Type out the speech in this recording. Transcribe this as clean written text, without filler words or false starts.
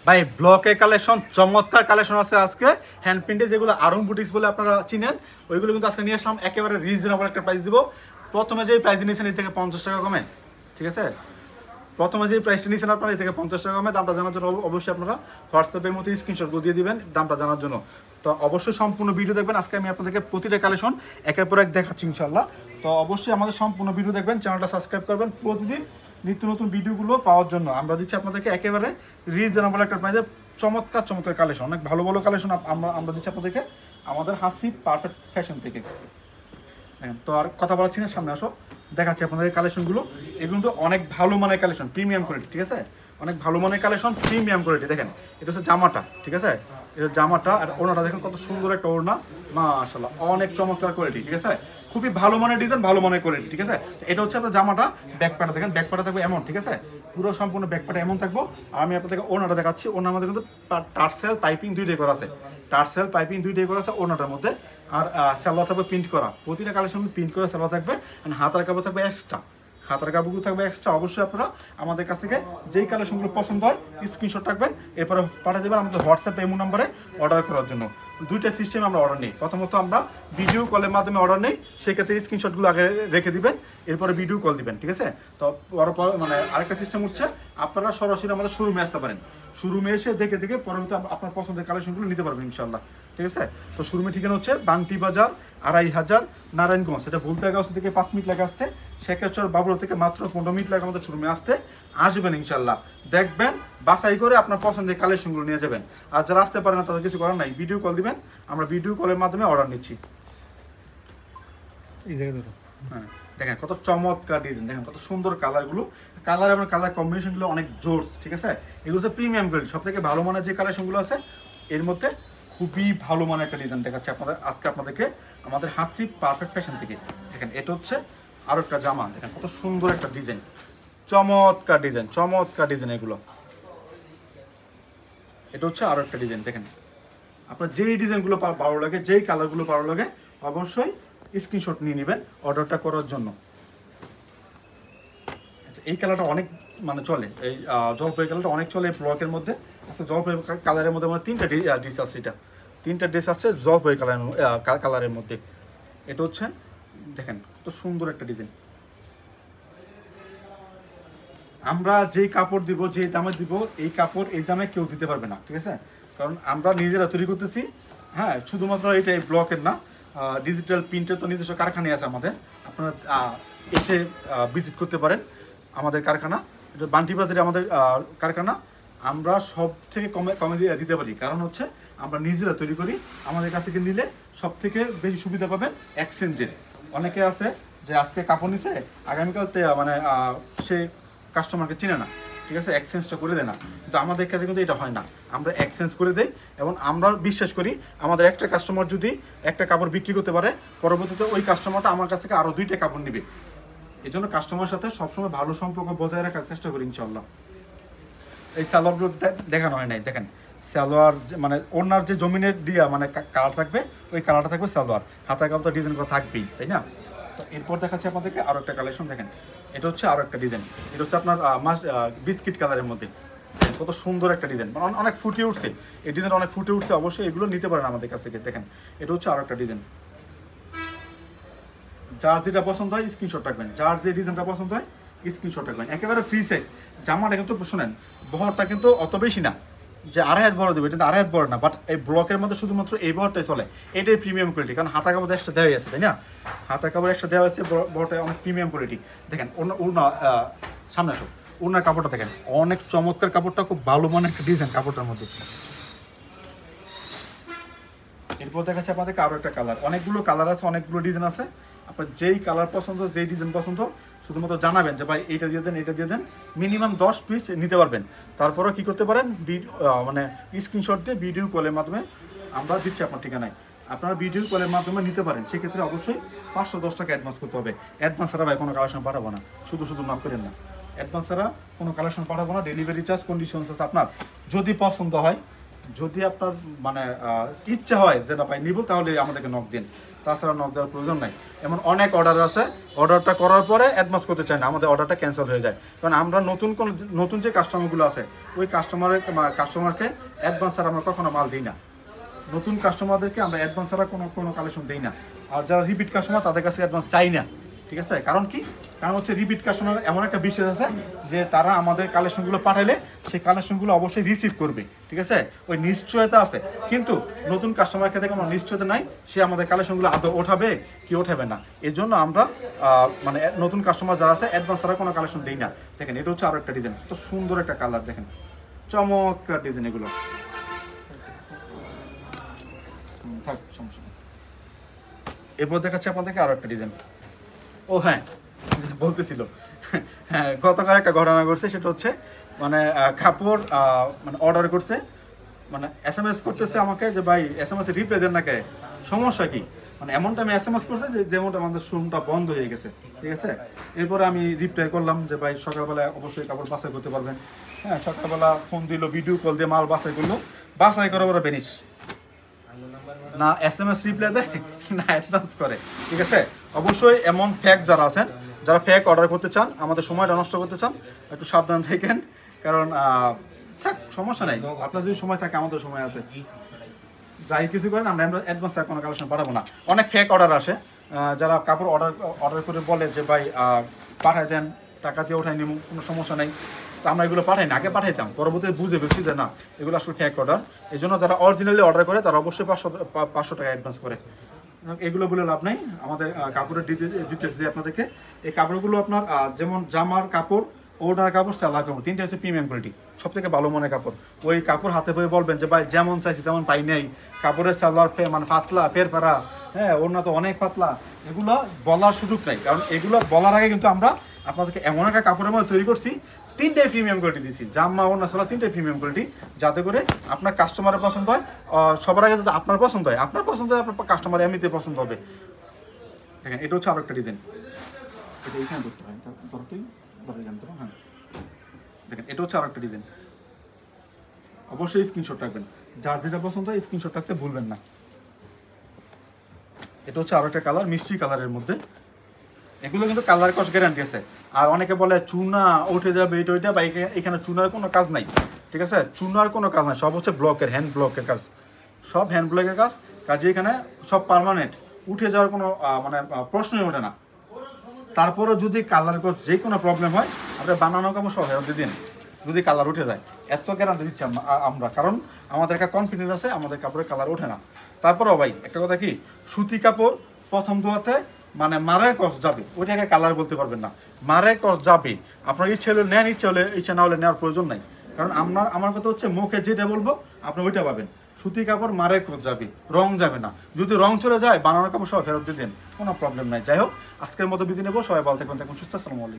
ভাই ব্লকের কালেকশন, চমৎকার কালেকশন আছে আজকে। হ্যান্ড প্রিন্টে যেগুলো আরং বুটিক্স বলে আপনারা চিনেন, ওইগুলো কিন্তু আজকে নিয়ে আসলাম একেবারে রিজনেবল একটা প্রাইস দিব। প্রথমে যেই প্রাইস নিয়েছেন এর থেকে 50 টাকা কমে, ঠিক আছে? প্রথমে যে প্রাইসটা নিয়েছেন আপনারা এর থেকে 50 টাকা কমে। দামটা জানার জন্য অবশ্যই আপনারা হোয়াটসঅ্যাপের মধ্যে স্ক্রিনশটগুলো দিয়ে দিবেন দামটা জানার জন্য। তো অবশ্যই সম্পূর্ণ ভিডিও দেখবেন। আজকে আমি আপনাদেরকে প্রতিটা কালেকশন একের পর এক দেখাচ্ছি ইনশাল্লাহ। তো অবশ্যই আমাদের সম্পূর্ণ ভিডিও দেখবেন, চ্যানেলটা সাবস্ক্রাইব করবেন প্রতিদিন নিত্য নতুন ভিডিওগুলো পাওয়ার জন্য। আমরা দিচ্ছি আপনাদেরকে একেবারে রিজনেবল একটা প্রাইসে চমৎকার চমৎকার কালেকশন, অনেক ভালো ভালো কালেকশন আমরা দিচ্ছি আপনাদেরকে আমাদের হাসি পারফেক্ট ফ্যাশন থেকে। তো আর কথা বলাচ্ছি না, সামনে আসো, দেখাচ্ছি আপনাদের কালেকশনগুলো। এগুলো তো অনেক ভালো মানের কালেকশন, প্রিমিয়াম কোয়ালিটি, ঠিক আছে? অনেক ভালো মানের কালেকশন, প্রিমিয়াম কোয়ালিটি। দেখেন এটা হচ্ছে জামাটা, ঠিক আছে? এটা জামাটা আর ওড়নাটা দেখেন কত সুন্দর একটা ওড়না, মাশাআল্লাহ অনেক চমৎকার কোয়ালিটি, ঠিক আছে? খুবই ভালো মানের ডিজাইন, ভালো মানের কোয়ালিটি, ঠিক আছে? এটা হচ্ছে আপনার জামাটা, ব্যাকপাটা দেখেন, ব্যাকপাটা থাকবে এমন, ঠিক আছে? পুরো সম্পূর্ণ ব্যাকপাটা এমন থাকবো। আর আমি আপনাদেরকে ওড়নাটা দেখাচ্ছি। ওড়নার মধ্যে কিন্তু টার্সেল পাইপিং দুইটাই করা আছে, টার্সেল পাইপিং দুইটাই করা আছে ওড়নাটার মধ্যে। আর সালোয়ার থাকবে প্রিন্ট করা, প্রতিটা কালেকশন প্রিন্ট করা সালোয়ার থাকবে। হাতার কাপড় থাকবে এক্সট্রা, হাতার কাপড়গুলো থাকবে এক্সট্রা। অবশ্যই আপনারা আমাদের কাছ থেকে যেই কালেকশনগুলো পছন্দ হয় স্ক্রিনশট রাখবেন, এরপরে পাঠিয়ে দেবেন আমাদের হোয়াটসঅ্যাপ এমো নাম্বারে অর্ডার করার জন্য। দুইটা সিস্টেমে আমরা অর্ডার নিই। প্রথমত আমরা ভিডিও কলের মাধ্যমে অর্ডার নিই, সেক্ষেত্রে স্ক্রিনশটগুলো আগে রেখে দিবেন, এরপরে ভিডিও কল দিবেন, ঠিক আছে? তো মানে আরেকটা সিস্টেম হচ্ছে আপনারা সরাসরি আমাদের শোরুমে আসতে পারেন। শোরুমে এসে দেখে দেখে পরবর্তী আপনার পছন্দের কালেকশনগুলো নিতে পারবেন ইনশাল্লাহ, ঠিক আছে? তো শোরুমের ঠিকানা হচ্ছে বান্টি বাজার 2500 নারায়ণগঞ্জ। এটা ভুলতাগাঁও থেকে 5 মিনিট লাগে আসতে, শেখেশ্বর বাবুরা থেকে মাত্র 15 মিনিট লাগে আমাদের শোরুমে আসতে। আসবেন ইনশাল্লাহ, দেখবেন, বাছাই করে আপনার পছন্দের কালেকশনগুলো নিয়ে যাবেন। আর যারা আসতে পারে না তাদের কিছু করার নাই, ভিডিও কল দিবেন, আমরা ভিডিও কলের মাধ্যমে অর্ডার নিচ্ছি। এই জায়গায় ধরো, হ্যাঁ দেখেন কত চমৎকার ডিজাইন, দেখেন কত সুন্দর কালারগুলো, কালার এবং কালার কম্বিনেশনগুলো অনেক জোরস, ঠিক আছে? এগুলো হচ্ছে প্রিমিয়াম কোয়ালিটি, সব থেকে ভালো মানের যে কালেকশনগুলো আছে এর মধ্যে খুবই ভালো মানের একটা ডিজাইন দেখাচ্ছে আপনাদের আজকে আপনাদেরকে আমাদের হাসি পারফেক্ট ফ্যাশন থেকে। দেখেন এটা হচ্ছে আরো একটা জামা, দেখেন কত সুন্দর একটা ডিজাইন, চমৎকার ডিজাইন, চমৎকার ডিজাইন এগুলো। এটা হচ্ছে আরো একটা ডিজাইন, দেখেন আপনার যেই ডিজাইনগুলো ভালো লাগে, যেই কালারগুলো ভালো লাগে অবশ্যই স্ক্রিনশট নিয়ে নেবেন অর্ডারটা করার জন্য। আচ্ছা, এই কালারটা অনেক মানে চলে, এই জলপাই কালারটা অনেক চলে এই ব্লকের মধ্যে। আচ্ছা, জলপাই কালারের মধ্যে আমার তিনটা ড্রেস আছে, এটা তিনটা ড্রেস আছে জলপাই কালারের মধ্যে। এটা হচ্ছে দেখেন কত সুন্দর একটা ডিজাইন। আমরা যেই কাপড় দিব, যেই দামে দিব, এই কাপড় এই দামে কেউ দিতে পারবে না, ঠিক আছে? কারণ আমরা নিজেরা তৈরি করতেছি। হ্যাঁ, শুধুমাত্র এটা এই ব্লকের না, ডিজিটাল প্রিন্টের তো নিজস্ব কারখানায় আছে আমাদের। আপনারা এসে ভিজিট করতে পারেন আমাদের কারখানা, এটা বান্টি বাজারে আমাদের কারখানা। আমরা সব থেকে কমে দিতে পারি, কারণ হচ্ছে আমরা নিজেরা তৈরি করি। আমাদের কাছে নিলে সব থেকে বেশি সুবিধা পাবেন এক্সচেঞ্জের। অনেকে আছে যে আজকে কাপড় নিছে, আগামীকাল মানে সে কাস্টমারকে চিনে না, ঠিক আছে, এক্সচেঞ্জটা করে দেয় না। কিন্তু আমাদের কাছে কিন্তু এটা হয় না, আমরা এক্সচেঞ্জ করে দেই। এবং আমরা বিশ্বাস করি আমাদের একটা কাস্টমার যদি একটা কাপড় বিক্রি করতে পারে, পরবর্তীতে ওই কাস্টমারটা আমার কাছ থেকে আরও 2টা কাপড় নেবে। এই জন্য কাস্টমারের সাথে সবসময় ভালো সম্পর্ক বজায় রাখার চেষ্টা করি ইনশাল্লাহ। এই সালোয়ারগুলো দেখানো হয় নাই, দেখেন সালোয়ার মানে ওনার যে জমিনের দিয়া মানে কালার থাকবে, ওই কালারটা থাকবে সালোয়ার, হাতার কাপড় ডিজাইন করা থাকবেই, তাই না? তো এরপর দেখাচ্ছি আপনাদেরকে আরও একটা কালেকশন। দেখেন এটা হচ্ছে আরও একটা ডিজাইন, এটা হচ্ছে আপনার বিস্কিট কালারের মধ্যে। কত সুন্দর একটা ডিজাইন, মানে অনেক ফুটে উঠছে এই ডিজাইন, অনেক ফুটে উঠছে। অবশ্যই এগুলো নিতে পারেন আমাদের কাছ থেকে। দেখেন এটা হচ্ছে আরও একটা ডিজাইন। যার যেটা পছন্দ হয় স্ক্রিনশট রাখবেন, যার যে ডিজাইনটা পছন্দ হয় স্ক্রিনশট রাখবেন। একেবারে ফ্রি সাইজ জামাটা, কিন্তু শোনেন বহরটা কিন্তু অত বেশি না যে 2.5 হাত বড় দেবে, এটা 2.5 হাত বড় না। বাট এই ব্লকের মধ্যে শুধুমাত্র এই বহরটাই চলে, এটাই প্রিমিয়াম কোয়ালিটি। কারণ হাতা কাপড় একটা দেওয়া আছে, তাই না? হাতা কাপড় একটা দেওয়া আছে, বহরটা অনেক প্রিমিয়াম কোয়ালিটি। দেখেন ওড়না, সামনে আসো, ওড়নার কাপড়টা দেখেন অনেক চমৎকার, কাপড়টা খুব ভালো মানের একটা ডিজাইন কাপড়টার মধ্যে। এরপর দেখাচ্ছে আপনাদেরকে আরও একটা কালার, অনেকগুলো কালার আছে, অনেকগুলো ডিজাইন আছে। আপনার যেই কালার পছন্দ, যেই ডিজাইন পছন্দ শুধুমাত্র জানাবেন যে ভাই এইটা দিয়ে দেন, এটা দিয়ে দেন। মিনিমাম 10 পিস নিতে পারবেন। তারপরেও কী করতে পারেন, মানে স্ক্রিনশট দিয়ে ভিডিও কলের মাধ্যমে আমরা দিচ্ছি আপনার ঠিকানায়, আপনারা ভিডিও কলের মাধ্যমে নিতে পারেন। সেক্ষেত্রে অবশ্যই 510 টাকা অ্যাডভান্স করতে হবে। অ্যাডভান্স ছাড়া ভাই কোনো কালেকশন পাঠাবো না, শুধু মাফ করেন না, অ্যাডভান্স ছাড়া কোনো কালেকশন পাঠাবো না। ডেলিভারি চার্জ কন্ডিশনস আছে আপনার, যদি পছন্দ হয় যদি আপনার মানে ইচ্ছা হয় যে না ভাই নিব, তাহলে আমাদেরকে নক দিন, তাছাড়া নক দেওয়ার প্রয়োজন নাই। এমন অনেক অর্ডার আছে, অর্ডারটা করার পরে অ্যাডভান্স করতে চায় না, আমাদের অর্ডারটা ক্যান্সেল হয়ে যায়। কারণ আমরা নতুন যে কাস্টমারগুলো আছে, ওই কাস্টমারকে অ্যাডভান্স ছাড়া আমরা কখনো মাল দিই না। নতুন কাস্টমারদেরকে আমরা অ্যাডভান্স ছাড়া কোনো কালেকশন দিই না। আর যারা রিপিট কাস্টমার তাদের কাছে অ্যাডভান্স চাই না, ঠিক আছে? কারণ কি? কারণ হচ্ছে রিপিট কাস্টমার এমন একটা বিশেষ আছে যে তারা আমাদের কালেকশনগুলো পাঠাইলে সেই কালেকশনগুলো অবশ্যই রিসিভ করবে, ঠিক আছে? ওই নিশ্চয়তা আছে। কিন্তু নতুন কাস্টমার ক্ষেত্রে কোনো নিশ্চয়তা নাই সে আমাদের কালেকশনগুলো আদৌ ওঠাবে কি ওঠাবে না। এই জন্য আমরা মানে নতুন কাস্টমার যারা আছে অ্যাডভান্স ছাড়া কোনো কালেকশন দিই না। দেখেন এটা হচ্ছে আরও একটা ডিজাইন, তো সুন্দর একটা কালার, দেখেন চমৎকার ডিজাইন এগুলো। থাক, সমস্যা নেই। এরপর দেখাচ্ছি আপনাদেরকে আরো একটা ডিজাইন। ও হ্যাঁ, বলতেছিল, হ্যাঁ গতকাল একটা ঘটনা ঘটছে, সেটা হচ্ছে মানে কাপড় মানে অর্ডার করছে, মানে SMS করতেছে আমাকে যে ভাই SMS এর রিপ্লাই দেন না কে, সমস্যা কি? মানে এমন টাইমে SMS করছে যে যেমনটা আমাদের শোরুমটা বন্ধ হয়ে গেছে, ঠিক আছে? এরপরে আমি রিপ্লাই করলাম যে ভাই সকালবেলা অবশ্যই কাপড় বাছাই করতে পারবেন। হ্যাঁ, সকালবেলা ফোন দিল, ভিডিও কল দিয়ে মাল বাছাই করলো, বাছাই করার পরে বেনিস না SMS রিপ্লাই দেয় না অ্যাডভান্স করে, ঠিক আছে? অবশ্যই এমন ফেক যারা আছেন, যারা ফেক অর্ডার করতে চান, আমাদের সময়টা নষ্ট করতে চান, একটু সাবধান থাকেন। কারণ থাক, সমস্যা নাই, আপনার যদি সময় থাকে আমাদের সময় আছে, যাই কিছু করেন আমরা অ্যাডভান্স কোনো কালেকশন পাঠাবো না। অনেক ফেক অর্ডার আসে, যারা কাপড় অর্ডার করে বলে যে ভাই পাঠাই দেন, টাকা দিয়ে ওঠাই নিব, কোনো সমস্যা নেই। তো আমরা এগুলো পাঠাই না, আগে পাঠাইতাম, পরবর্তীতে বুঝে পেয়েছি যে না এগুলো আসলে ফেক অর্ডার। এই জন্য যারা অরিজিনালি অর্ডার করে তারা অবশ্যই 500 টাকা অ্যাডভান্স করে। এগুলো বলে লাভ নেই। আমাদের কাপড়ের ডিটেলস দিয়ে আপনাদেরকে, এই কাপড়গুলো আপনার যেমন জামার কাপড়, ওড়নার কাপড়, সালোয়ার কাপড়, তিনটে হচ্ছে প্রিমিয়াম কোয়ালিটি, সব থেকে ভালো মনে কাপড়। ওই কাপড় হাতে পেয়ে বলবেন যে ভাই যেমন চাইছি তেমন পাই নাই, কাপড়ের সালোয়ার মানে পাতলা, ফের পারা, হ্যাঁ ওড়না তো অনেক পাতলা, এগুলো বলার সুযোগ নাই। কারণ এগুলো বলার আগে কিন্তু আমরা আপনাদেরকে এমন একটা কাপড়ের মধ্যে তৈরি করছি, তিনটাই প্রিমিয়াম কোয়ালিটি দিচ্ছি, জামা ওড়না সালোয়ার তিনটাই প্রিমিয়াম কোয়ালিটি, যাতে করে আপনার কাস্টমারের পছন্দ হয়। সবার আগে যাতে আপনার পছন্দ হয়, আপনার পছন্দ হয়, আপনার কাস্টমার এমনিতে পছন্দ হবে। দেখেন এটা হচ্ছে আরো একটা ডিজাইন, এটা এইখানে ধরতে হয়, হ্যাঁ দেখেন এটা হচ্ছে আরো একটা ডিজাইন। অবশ্যই স্ক্রিনশট রাখবেন, যার যেটা পছন্দ হয় স্ক্রিনশট রাখতে ভুলবেন না। এটা হচ্ছে আরো একটা কালার, মিষ্টি কালারের মধ্যে। এগুলো কিন্তু কালার কস গ্যারান্টি আছে। আর অনেকে বলে চুনা উঠে যাবে এটা ওইটা, বা এখানে চুনার কোনো কাজ নাই, ঠিক আছে? চুনার কোনো কাজ নাই, সব হচ্ছে ব্লকের, হ্যান্ড ব্লকের কাজ, সব হ্যান্ড ব্লকের কাজ। কাজে এখানে সব পার্মানেন্ট, উঠে যাওয়ার কোনো মানে প্রশ্নই ওঠে না। তারপরেও যদি কালার কস যে কোনো প্রবলেম হয়, আপনি বানানো কাপড় সহ ফেরত দিয়ে দিন যদি কালার উঠে যায়, এত গ্যারান্টি দিচ্ছি আমরা। কারণ আমাদের একটা কনফিডেন্স আছে, আমাদের কাপড়ের কালার ওঠে না। তারপরেও ভাই একটা কথা কি, সুতি কাপড় প্রথম ধোয়াতে মানে মারের কস যাবে, ওইটাকে কালার বলতে পারবেন না, মারের কস যাবে। আপনার ইচ্ছে হলে নেন, ইচ্ছে না হলে নেওয়ার প্রয়োজন নাই। কারণ আমার কথা হচ্ছে মুখে যেটা বলবো আপনি ওইটা পাবেন। সুতি কাপড় মারের কস যাবে, রং যাবে না। যদি রং চলে যায় বানানোর কাপড় সবাই ফেরত দিয়ে দেন, কোনো প্রবলেম নাই। যাই হোক, আজকের মতো বিদায় নেবো। সবাই ভালো থাকবেন, সুস্থ। আসসালামু আলাইকুম।